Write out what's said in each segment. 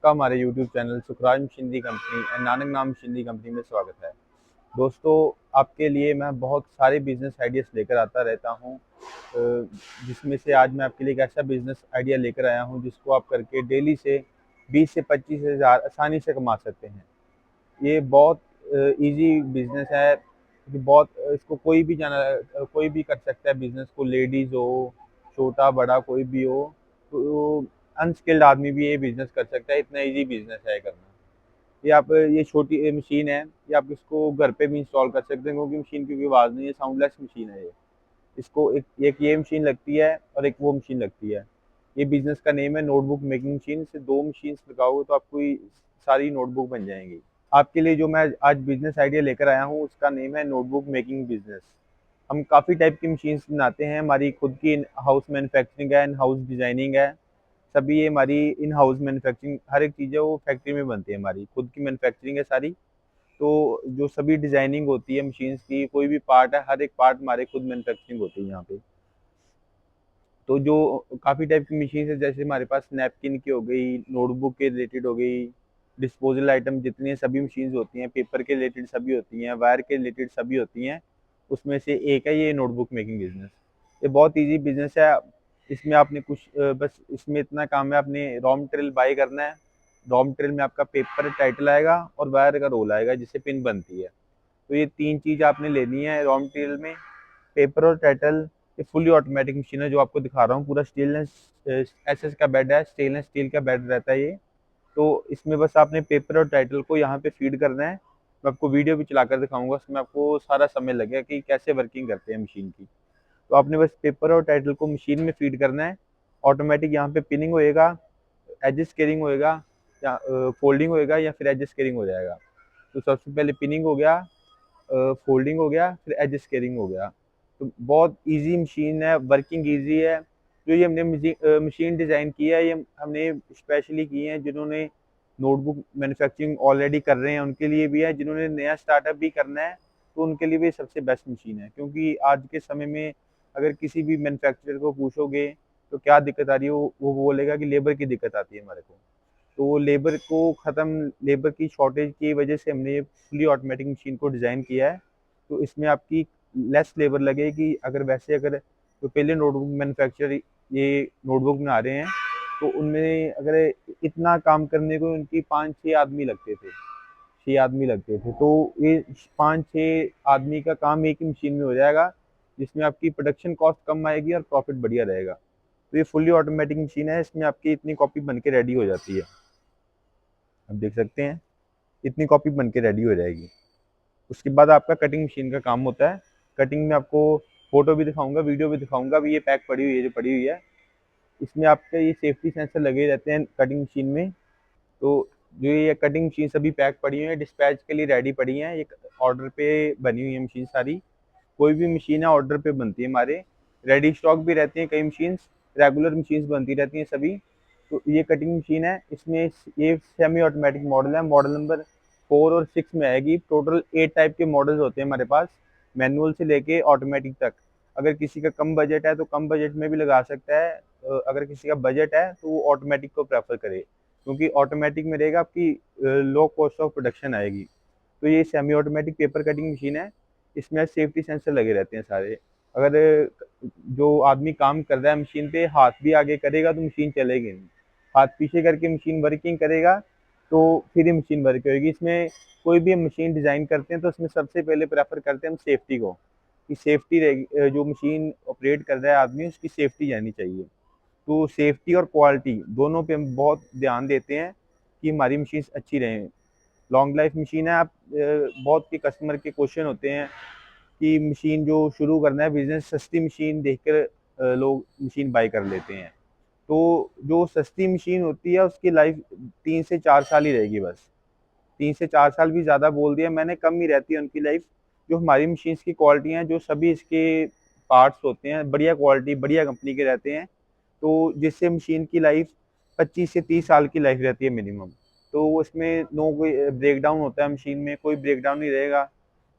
आपका हमारे YouTube channel Sukhraj machinery company and Nanak नाम मशीनरी कंपनी में स्वागत है। दोस्तों, आपके लिए मैं बहुत सारे बिजनेस आइडियाज़ लेकर आता रहता हूं, जिसमें से आज मैं आपके लिए एक ऐसा बिजनेस आइडिया लेकर आया हूं जिसको आप करके डेली से 20 से 25 हज़ार आसानी से कमा सकते हैं। ये बहुत इजी बिजनेस है कि बहुत इसको कोई भी कर सकता है। बिजनेस को लेडीज़ हो, छोटा बड़ा कोई भी हो, तो अनस्किल्ड आदमी भी ये बिजनेस कर सकता है। इतना इजी बिजनेस है करना। ये छोटी मशीन है, ये आप इसको घर पे भी इंस्टॉल कर सकते हैं, क्योंकि मशीन की कोई आवाज़ नहीं है, साउंडलेस मशीन है ये। इसको एक एक ये मशीन लगती है और एक वो मशीन लगती है। ये बिजनेस का नेम है नोटबुक मेकिंग मशीन। इससे 2 मशीन्स लगाओगे तो आपको ये सारी नोटबुक बन जाएंगी। आपके लिए जो मैं आज बिजनेस आइडिया लेकर आया हूँ उसका नेम है नोटबुक मेकिंग बिजनेस। हम काफ़ी टाइप की मशीन्स बनाते हैं। हमारी खुद की इन हाउस मैन्युफैक्चरिंग है, इन हाउस डिज़ाइनिंग है। सभी ये हमारी इन हाउस मैन्युफैक्चरिंग, हर एक चीज़ है वो फैक्ट्री में बनती है। हमारी खुद की मैन्युफैक्चरिंग है सारी। तो जो सभी डिज़ाइनिंग होती है मशीन्स की, कोई भी पार्ट है, हर एक पार्ट हमारे खुद मैन्युफैक्चरिंग होती है यहाँ पे। तो जो काफ़ी टाइप की मशीन है, जैसे हमारे पास नैपकिन की हो गई, नोटबुक के रिलेटेड हो गई, डिस्पोजल आइटम जितनी सभी मशीन्स होती हैं, पेपर के रिलेटेड सभी होती हैं, वायर के रिलेटेड सभी होती हैं। उसमें से एक है ये नोटबुक मेकिंग बिजनेस। ये बहुत ईजी बिजनेस है। इसमें आपने बस इसमें इतना काम है, आपने रॉ मटेरियल बाय करना है। रॉ मटेरियल में आपका पेपर टाइटल आएगा और वायर का रोल आएगा जिससे पिन बनती है। तो ये 3 चीज़ आपने लेनी है रॉ मटेरियल में, पेपर और टाइटल। ये फुली ऑटोमेटिक मशीन है जो आपको दिखा रहा हूँ। पूरा स्टेनलेस एसएस का बेड है, स्टेनलेस स्टील का बेड रहता है ये। तो इसमें बस आपने पेपर और टाइटल को यहाँ पे फीड करना है। मैं आपको वीडियो भी चलाकर दिखाऊंगा, उसमें आपको सारा समय लगेगा कि कैसे वर्किंग करते हैं मशीन की। तो आपने बस पेपर और टाइटल को मशीन में फीड करना है। ऑटोमेटिक यहाँ पे पिनिंग होएगा, एज स्केलिंग होएगा, या फोल्डिंग होएगा, या फिर एज स्केलिंग हो जाएगा। तो सबसे पहले पिनिंग हो गया, फोल्डिंग हो गया, फिर एज स्केलिंग हो गया। तो बहुत इजी मशीन है, वर्किंग इजी है। जो ये हमने मशीन डिज़ाइन की है, ये हमने स्पेशली की है जिन्होंने नोटबुक मैन्युफैक्चरिंग ऑलरेडी कर रहे हैं उनके लिए भी है, जिन्होंने नया स्टार्टअप भी करना है तो उनके लिए भी सबसे बेस्ट मशीन है। क्योंकि आज के समय में अगर किसी भी मैन्युफैक्चरर को पूछोगे तो क्या दिक्कत आ रही है, वो बोलेगा कि लेबर की दिक्कत आती है हमारे को। तो लेबर की शॉर्टेज की वजह से हमने ये फुली ऑटोमेटिक मशीन को डिज़ाइन किया है। तो इसमें आपकी लेस लेबर लगेगी। अगर जो पहले नोटबुक मैन्युफैक्चरर ये नोटबुक बना रहे हैं तो उनमें अगर इतना काम करने को उनकी 5-6 आदमी लगते थे, 6 आदमी लगते थे। तो ये 5-6 आदमी का काम एक ही मशीन में हो जाएगा, जिसमें आपकी प्रोडक्शन कॉस्ट कम आएगी और प्रॉफिट बढ़िया रहेगा। तो ये फुली ऑटोमेटिक मशीन है, इसमें आपकी इतनी कॉपी बन के रेडी हो जाती है। आप देख सकते हैं इतनी कॉपी बन के रेडी हो जाएगी। उसके बाद आपका कटिंग मशीन का काम होता है। कटिंग में आपको फोटो भी दिखाऊंगा, वीडियो भी दिखाऊंगा। अभी ये पैक पड़ी हुई है, जो पड़ी हुई है, इसमें आपके ये सेफ्टी सेंसर लगे रहते हैं कटिंग मशीन में। तो जो ये कटिंग मशीन सभी पैक पड़ी हुई है, डिस्पैच के लिए रेडी पड़ी हैं। ये ऑर्डर पे बनी हुई है मशीन सारी। कोई भी मशीन है ऑर्डर पे बनती है हमारे। रेडी स्टॉक भी रहती हैं कई मशीन्स, रेगुलर मशीन्स बनती रहती हैं सभी। तो ये कटिंग मशीन है, इसमें ये सेमी ऑटोमेटिक मॉडल है। मॉडल नंबर 4 और 6 में आएगी। टोटल 8 टाइप के मॉडल्स होते हैं हमारे पास, मैनुअल से लेके ऑटोमेटिक तक। अगर किसी का कम बजट है तो कम बजट में भी लगा सकता है। अगर किसी का बजट है तो वो ऑटोमेटिक को प्रेफर करे, क्योंकि ऑटोमेटिक में रहेगा आपकी लो कॉस्ट ऑफ प्रोडक्शन आएगी। तो ये semi automatic paper cutting machine है। इसमें सेफ्टी सेंसर लगे रहते हैं सारे। अगर जो आदमी काम कर रहा है मशीन पे हाथ भी आगे करेगा तो मशीन चलेगी नहीं। हाथ पीछे करके मशीन वर्किंग करेगा तो फिर ही मशीन वर्क होगी। इसमें कोई भी हम मशीन डिज़ाइन करते हैं तो उसमें सबसे पहले प्रेफर करते हैं हम सेफ्टी को, कि सेफ्टी रहेगी। जो मशीन ऑपरेट कर रहा है आदमी, उसकी सेफ्टी जानी चाहिए। तो सेफ्टी और क्वालिटी दोनों पे हम बहुत ध्यान देते हैं कि हमारी मशीन अच्छी रहें। लॉन्ग लाइफ मशीन है। आप बहुत के कस्टमर के क्वेश्चन होते हैं कि मशीन जो शुरू करना है बिजनेस, सस्ती मशीन देखकर लोग मशीन बाय कर लेते हैं। तो जो सस्ती मशीन होती है उसकी लाइफ 3 से 4 साल ही रहेगी बस। 3 से 4 साल भी ज़्यादा बोल दिया मैंने, कम ही रहती है उनकी लाइफ। जो हमारी मशीन्स की क्वालिटी हैं, जो सभी इसके पार्ट्स होते हैं, बढ़िया क्वालिटी बढ़िया कंपनी के रहते हैं। तो जिससे मशीन की लाइफ 25 से 30 साल की लाइफ रहती है मिनिमम। तो उसमें नो कोई ब्रेकडाउन होता है मशीन में, कोई ब्रेकडाउन नहीं रहेगा।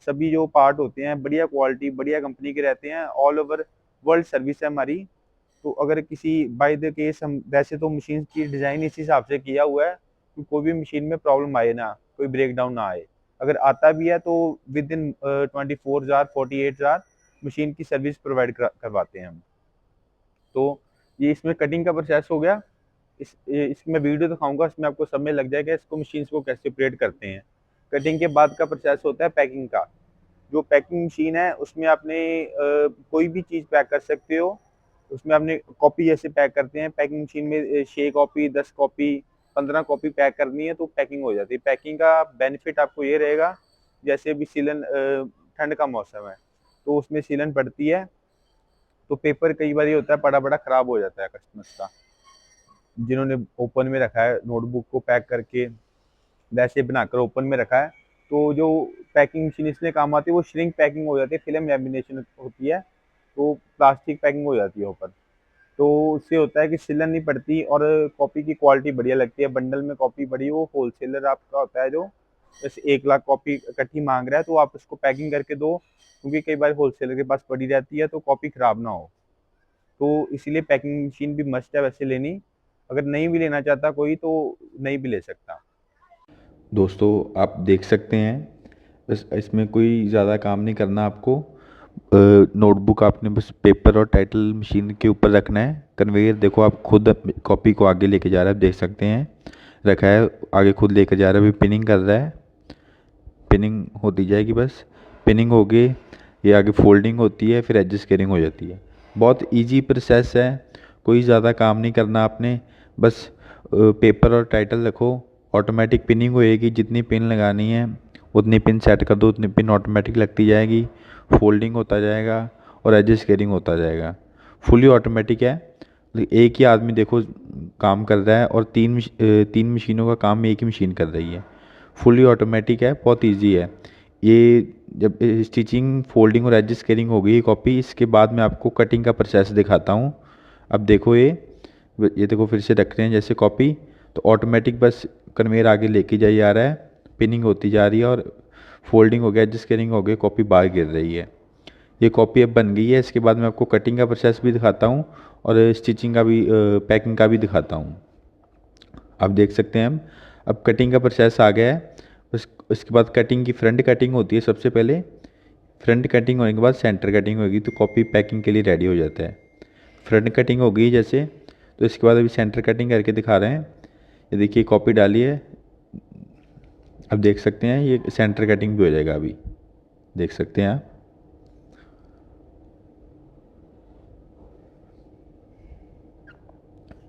सभी जो पार्ट होते हैं बढ़िया क्वालिटी बढ़िया कंपनी के रहते हैं। ऑल ओवर वर्ल्ड सर्विस है हमारी। तो अगर किसी बाय द केस, हम वैसे तो मशीन की डिज़ाइन इस हिसाब से किया हुआ है कोई भी मशीन में प्रॉब्लम आए ना, कोई ब्रेक डाउन ना आए। अगर आता भी है तो within 24 hour 48 hour machine की सर्विस प्रोवाइड करवाते हैं हम। तो ये इसमें कटिंग का प्रोसेस हो गया। इसकी मैं वीडियो दिखाऊंगा, इसमें आपको सब में लग जाएगा इसको मशीन को कैसे ऑपरेट करते हैं। कटिंग के बाद का प्रोसेस होता है पैकिंग का। जो पैकिंग मशीन है उसमें आपने कोई भी चीज़ पैक कर सकते हो। उसमें आपने कॉपी जैसे पैक करते हैं, पैकिंग मशीन में 6 कॉपी 10 कॉपी 15 कॉपी पैक करनी है तो पैकिंग हो जाती है। पैकिंग का बेनिफिट आपको ये रहेगा, जैसे अभी सीलन ठंड का मौसम है तो उसमें सीलन पड़ती है, तो पेपर कई बार ये होता है बड़ा बड़ा खराब हो जाता है कस्टमर्स का, जिन्होंने ओपन में रखा है नोटबुक को पैक करके वैसे बनाकर ओपन में रखा है, तो जो पैकिंग मशीन इसलिए काम आती है वो श्रिंक पैकिंग हो जाती है, फिल्म लैमिनेशन होती है, तो प्लास्टिक पैकिंग हो जाती है ऊपर। तो उससे होता है कि सिलन नहीं पड़ती और कॉपी की क्वालिटी बढ़िया लगती है। बंडल में कॉपी बड़ी, वो होलसेलर आपका होता है जो जैसे 1 लाख कॉपी इकट्ठी मांग रहा है तो आप उसको पैकिंग करके दो, क्योंकि कई बार होलसेलर के पास पड़ी रहती है तो कॉपी खराब ना हो। तो इसीलिए पैकिंग मशीन भी मस्ट है वैसे लेनी। अगर नहीं भी लेना चाहता कोई तो नहीं भी ले सकता। दोस्तों आप देख सकते हैं, बस इसमें कोई ज़्यादा काम नहीं करना आपको। नोटबुक आपने बस पेपर और टाइटल मशीन के ऊपर रखना है। कन्वेयर देखो, आप खुद कॉपी को आगे लेके जा रहा है, आप देख सकते हैं रखा है, आगे खुद लेकर जा रहा है, अभी पिनिंग कर रहा है। पिनिंग होती जाएगी, बस पिनिंग हो गई, ये आगे फोल्डिंग होती है, फिर एज स्केयरिंग हो जाती है। बहुत इजी प्रोसेस है, कोई ज़्यादा काम नहीं करना आपने। बस पेपर और टाइटल रखो, ऑटोमेटिक पिनिंग होएगी, जितनी पिन लगानी है उतनी पिन सेट कर दो, उतनी पिन ऑटोमेटिक लगती जाएगी, फोल्डिंग होता जाएगा और एज स्केयरिंग होता जाएगा। फुली ऑटोमेटिक है, एक ही आदमी देखो काम कर रहा है और तीन मशीनों का काम एक ही मशीन कर रही है। फुली ऑटोमेटिक है, बहुत इजी है ये। जब स्टिचिंग फोल्डिंग और एज स्केयरिंग हो गई कॉपी, इसके बाद मैं आपको कटिंग का प्रोसेस दिखाता हूँ। अब देखो ये देखो फिर से रख रहे हैं जैसे कॉपी, तो ऑटोमेटिक बस कन्वेयर आगे लेके जाई जा रहा है, पिनिंग होती जा रही है और फोल्डिंग हो गया, एज स्केयरिंग हो गई, कॉपी बाहर गिर रही है। ये कॉपी अब बन गई है। इसके बाद मैं आपको कटिंग का प्रोसेस भी दिखाता हूँ और स्टिचिंग का भी, पैकिंग का भी दिखाता हूँ। आप देख सकते हैं हम अब कटिंग का प्रोसेस आ गया है। उसके बाद कटिंग की फ्रंट कटिंग होती है सबसे पहले। फ्रंट कटिंग होने के बाद सेंटर कटिंग होगी तो कॉपी पैकिंग के लिए रेडी हो जाता है। फ्रंट कटिंग हो गई जैसे, तो इसके बाद अभी सेंटर कटिंग करके दिखा रहे हैं। ये देखिए कॉपी डाली है, अब देख सकते हैं ये सेंटर कटिंग भी हो जाएगा, अभी देख सकते हैं आप।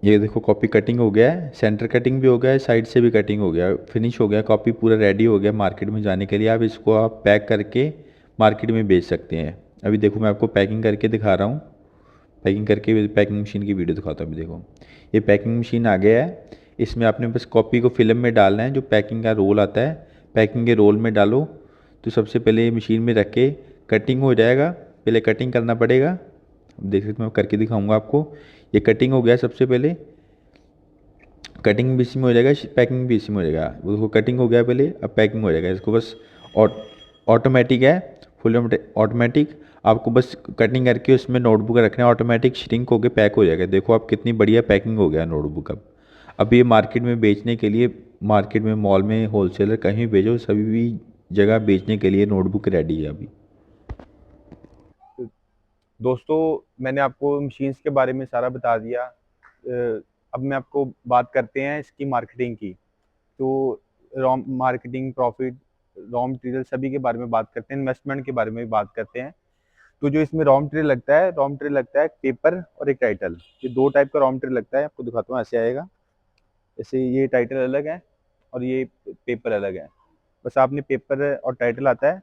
ये देखो कॉपी कटिंग हो गया है, सेंटर कटिंग भी हो गया है, साइड से भी कटिंग हो गया, फिनिश हो गया, कॉपी पूरा रेडी हो गया मार्केट में जाने के लिए। आप इसको आप पैक करके मार्केट में बेच सकते हैं। अभी देखो मैं आपको पैकिंग करके दिखा रहा हूँ, पैकिंग करके पैकिंग मशीन की वीडियो दिखाता हूँ। अभी देखो ये पैकिंग मशीन आ गया है, इसमें आपने बस कॉपी को फिल्म में डालना है, जो पैकिंग का रोल आता है पैकिंग के रोल में डालो। तो सबसे पहले ये मशीन में रख के कटिंग हो जाएगा, पहले कटिंग करना पड़ेगा। अब देख सकते मैं करके दिखाऊंगा आपको। ये कटिंग हो गया, सबसे पहले कटिंग भी इसी में हो जाएगा, पैकिंग भी इसी में हो जाएगा। उसको कटिंग हो गया पहले, अब पैकिंग हो जाएगा। इसको बस ऑटोमेटिक है, फुल ऑटोमेटिक। आपको बस कटिंग करके उसमें नोटबुक रखना है, ऑटोमेटिक श्रिंक होकर पैक हो जाएगा। देखो आप कितनी बढ़िया पैकिंग हो गया नोटबुक। अब ये मार्केट में बेचने के लिए, मार्केट में मॉल में होलसेलर कहीं भी भेजो, सभी भी जगह बेचने के लिए नोटबुक रेडी है अभी। दोस्तों मैंने आपको मशीन्स के बारे में सारा बता दिया। अब मैं आपको बात करते हैं इसकी मार्केटिंग की। तो raw marketing, profit, raw material सभी के बारे में बात करते हैं, इन्वेस्टमेंट के बारे में भी बात करते हैं। तो जो इसमें रॉ मटेरियल लगता है, रॉ मटेरियल लगता है एक पेपर और एक टाइटल। ये दो टाइप का रॉ मटेरियल लगता है, आपको दिखाता हूँ। ऐसे आएगा, जैसे ये टाइटल अलग है और ये पेपर अलग है। बस आपने पेपर और टाइटल आता है,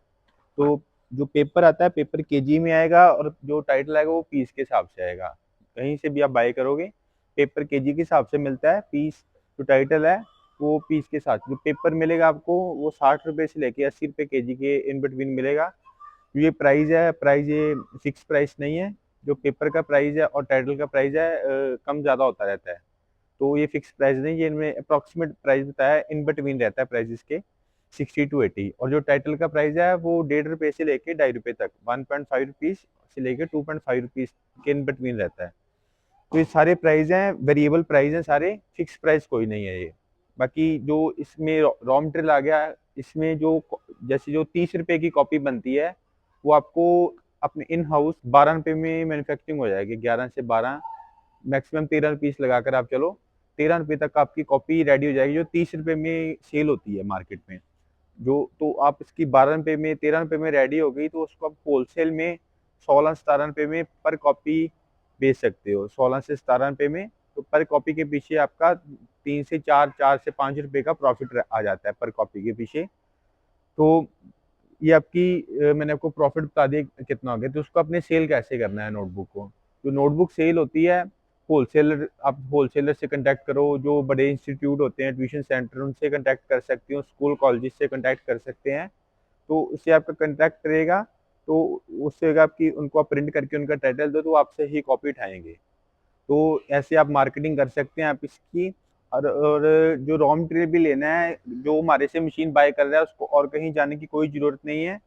तो जो पेपर आता है पेपर केजी में आएगा और जो टाइटल आएगा वो पीस के हिसाब से आएगा। कहीं से भी आप बाय करोगे पेपर केजी के हिसाब से मिलता है, पीस जो टाइटल है वो पीस के साथ। जो पेपर मिलेगा आपको वो 60 रुपये से लेके 80 रुपये केजी के इन बिटवीन मिलेगा। ये प्राइस है, प्राइस ये फिक्स प्राइस नहीं है। जो पेपर का प्राइस है और टाइटल का प्राइस है कम ज़्यादा होता रहता है, तो ये फिक्स प्राइस नहीं, ये इनमें अप्रॉक्सीमेट प्राइस बताया है, इन बिटवीन रहता है प्राइस इसके 60 to 80। और जो टाइटल का प्राइस है वो 1.5 रुपये से लेके 2.5 रुपये तक, 1.5 रुपीज़ से लेके 2.5 रुपीज़ के इन बिटवीन रहता है। तो ये सारे प्राइस हैं, वेरिएबल प्राइस हैं सारे, फिक्स प्राइस कोई नहीं है ये। बाकी जो इसमें रॉ मटेरियल आ गया, इसमें जो जैसे जो 30 रुपए की कॉपी बनती है, वो आपको अपने इन हाउस 12 रुपए में मैन्युफैक्चरिंग हो जाएगी। 11 से 12, मैक्सिमम 13 पीस लगाकर आप चलो, 13 रुपए तक आपकी कॉपी रेडी हो जाएगी, जो 30 रुपए में सेल होती है मार्केट में। जो तो आप इसकी 12 रुपए में, 13 रुपए में रेडी हो गई, तो उसको आप होलसेल में 16-17 रुपए में पर कॉपी बेच सकते हो। 16 से 17 रुपए में, तो पर कॉपी के पीछे आपका 3 से 4, 4 से 5 रुपए का प्रॉफिट आ जाता है पर कॉपी के पीछे। तो ये आपकी मैंने आपको प्रॉफिट बता दिया कितना हो गया। तो उसको आपने सेल कैसे करना है नोटबुक को। जो नोटबुक सेल होती है, होलसेलर, आप होलसेलर से कांटेक्ट करो, जो बड़े इंस्टीट्यूट होते हैं, ट्यूशन सेंटर, उनसे कांटेक्ट कर सकते हो, स्कूल कॉलेजेस से कांटेक्ट कर सकते हैं। तो उससे आपका कांटेक्ट रहेगा, तो उससे होगा आपकी, उनको आप प्रिंट करके उनका टाइटल दो, तो वो आपसे ही कॉपी उठाएंगे। तो ऐसे आप मार्केटिंग कर सकते हैं आप इसकी। और जो रॉ मटेरियल भी लेना है, जो हमारे से मशीन बाय कर रहा है, उसको और कहीं जाने की कोई ज़रूरत नहीं है।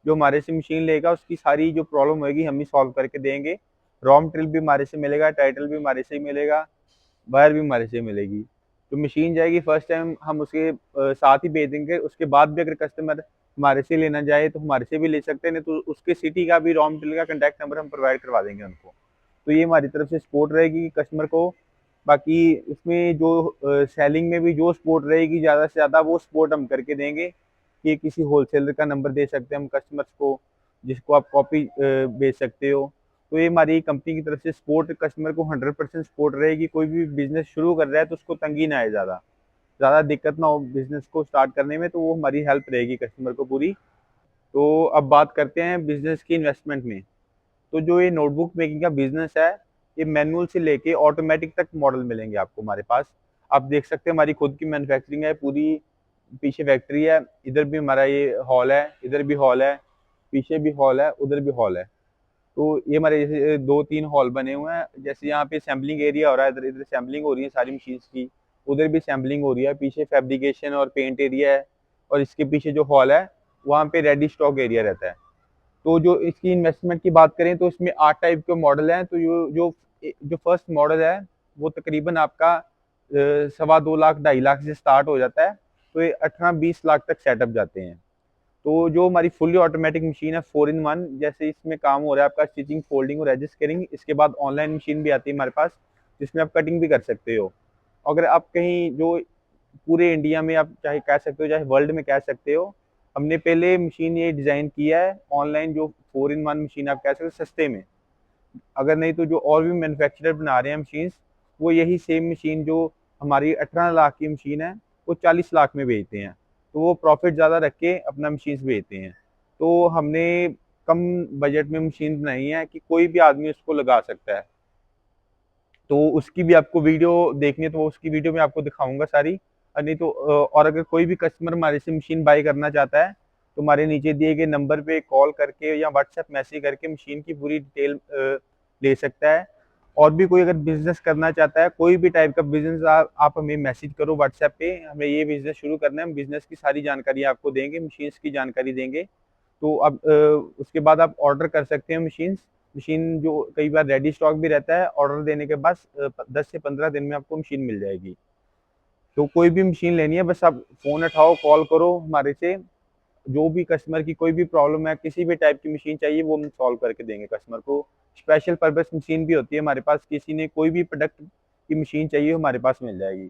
जो हमारे से मशीन लेगा, उसकी सारी जो प्रॉब्लम होगी हम ही सॉल्व करके देंगे। रॉ मटेरियल भी हमारे से मिलेगा, टाइटल भी हमारे से ही मिलेगा, वायर भी हमारे से मिलेगी। तो मशीन जाएगी, फर्स्ट टाइम हम उसके साथ ही भेज देंगे। उसके बाद भी अगर कस्टमर हमारे से लेना चाहे तो हमारे से भी ले सकते हैं, नहीं तो उसके सिटी का भी रॉ मटेरियल का कॉन्टैक्ट नंबर हम प्रोवाइड करवा देंगे उनको। तो ये हमारी तरफ से सपोर्ट रहेगी कस्टमर को। बाकी इसमें जो सेलिंग में भी जो सपोर्ट रहेगी, ज़्यादा से ज़्यादा वो सपोर्ट हम करके देंगे कि किसी होलसेलर का नंबर दे सकते हैं हम कस्टमर्स को, जिसको आप कॉपी बेच सकते हो। तो ये हमारी कंपनी की तरफ से सपोर्ट कस्टमर को 100% सपोर्ट रहेगी। कोई भी बिजनेस शुरू कर रहा है तो उसको तंगी ना आए, ज़्यादा दिक्कत ना हो बिजनेस को स्टार्ट करने में, तो वो हमारी हेल्प रहेगी कस्टमर को पूरी। तो अब बात करते हैं बिजनेस की इन्वेस्टमेंट में। तो जो ये नोटबुक मेकिंग का बिजनेस है, ये मैनुअल से लेके ऑटोमेटिक तक मॉडल मिलेंगे आपको हमारे पास। आप देख सकते हैं हमारी खुद की मैन्युफैक्चरिंग है पूरी, पीछे फैक्ट्री है, इधर भी हमारा ये हॉल है, इधर भी हॉल है, पीछे भी हॉल है, उधर भी हॉल है। तो ये हमारे जैसे 2-3 हॉल बने हुए हैं। जैसे यहाँ पे सैम्पलिंग एरिया हो रहा है, इधर इधर सैम्पलिंग हो रही है सारी मशीन्स की, उधर भी सैम्पलिंग हो रही है, पीछे फैब्रिकेशन और पेंट एरिया है, और इसके पीछे जो हॉल है वहाँ पे रेडी स्टॉक एरिया रहता है। तो जो इसकी इन्वेस्टमेंट की बात करें तो इसमें 8 टाइप के मॉडल हैं। तो जो फर्स्ट मॉडल है वो तकरीबन आपका 2.25 लाख 2.5 लाख से स्टार्ट हो जाता है। तो ये 18-20 लाख तक सेटअप जाते हैं। तो जो हमारी फुली ऑटोमेटिक मशीन है 4-in-1, जैसे इसमें काम हो रहा है आपका स्टिचिंग, फोल्डिंग और एडजस्ट कटिंग। इसके बाद ऑनलाइन मशीन भी आती है हमारे पास, जिसमें आप कटिंग भी कर सकते हो। अगर आप कहीं जो पूरे इंडिया में आप चाहे कह सकते हो, चाहे वर्ल्ड में कह सकते हो, हमने पहले मशीन ये डिज़ाइन किया है ऑनलाइन, जो 4-in-1 मशीन आप कह सकते हो सस्ते में। अगर नहीं तो जो और भी मैन्युफैक्चरर बना रहे हैं मशीन्स, वो यही सेम मशीन जो हमारी 18 लाख की मशीन है, वो 40 लाख में बेचते हैं। तो वो प्रॉफिट ज़्यादा रख के अपना मशीन्स बेचते हैं। तो हमने कम बजट में मशीन बनाई है कि कोई भी आदमी उसको लगा सकता है। तो उसकी भी आपको वीडियो देखनी है तो उसकी वीडियो मैं आपको दिखाऊंगा सारी। और नहीं तो और अगर कोई भी कस्टमर हमारे से मशीन बाय करना चाहता है, तो हमारे नीचे दिए गए नंबर पे कॉल करके या व्हाट्सएप मैसेज करके मशीन की पूरी डिटेल ले सकता है। और भी कोई अगर बिजनेस करना चाहता है, कोई भी टाइप का बिजनेस, आप हमें मैसेज करो व्हाट्सएप पे, हमें ये बिजनेस शुरू करना है, हम बिजनेस की सारी जानकारी आपको देंगे, मशीन्स की जानकारी देंगे। तो अब उसके बाद आप ऑर्डर कर सकते हैं मशीन जो कई बार रेडी स्टॉक भी रहता है। ऑर्डर देने के बाद 10 से 15 दिन में आपको मशीन मिल जाएगी। तो कोई भी मशीन लेनी है, बस आप फ़ोन उठाओ, कॉल करो हमारे से। जो भी कस्टमर की कोई भी प्रॉब्लम है, किसी भी टाइप की मशीन चाहिए, वो हम सॉल्व करके देंगे कस्टमर को। स्पेशल पर्पस मशीन भी होती है हमारे पास, किसी ने कोई भी प्रोडक्ट की मशीन चाहिए हमारे पास मिल जाएगी।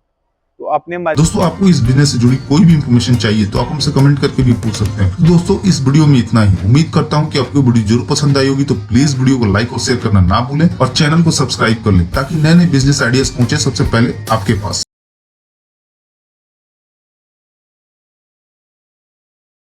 तो आपने हमारे दोस्तों, आपको इस बिजनेस से जुड़ी कोई भी इंफॉर्मेशन चाहिए तो आप हमसे कमेंट करके भी पूछ सकते हैं। तो दोस्तों, इस वीडियो में इतना ही। उम्मीद करता हूं कि आपको वीडियो जरूर पसंद आई होगी। तो प्लीज वीडियो को लाइक और शेयर करना ना भूलें, और चैनल को सब्सक्राइब कर लें ताकि नए नए बिजनेस आइडियाज पहुंचे सबसे पहले आपके पास।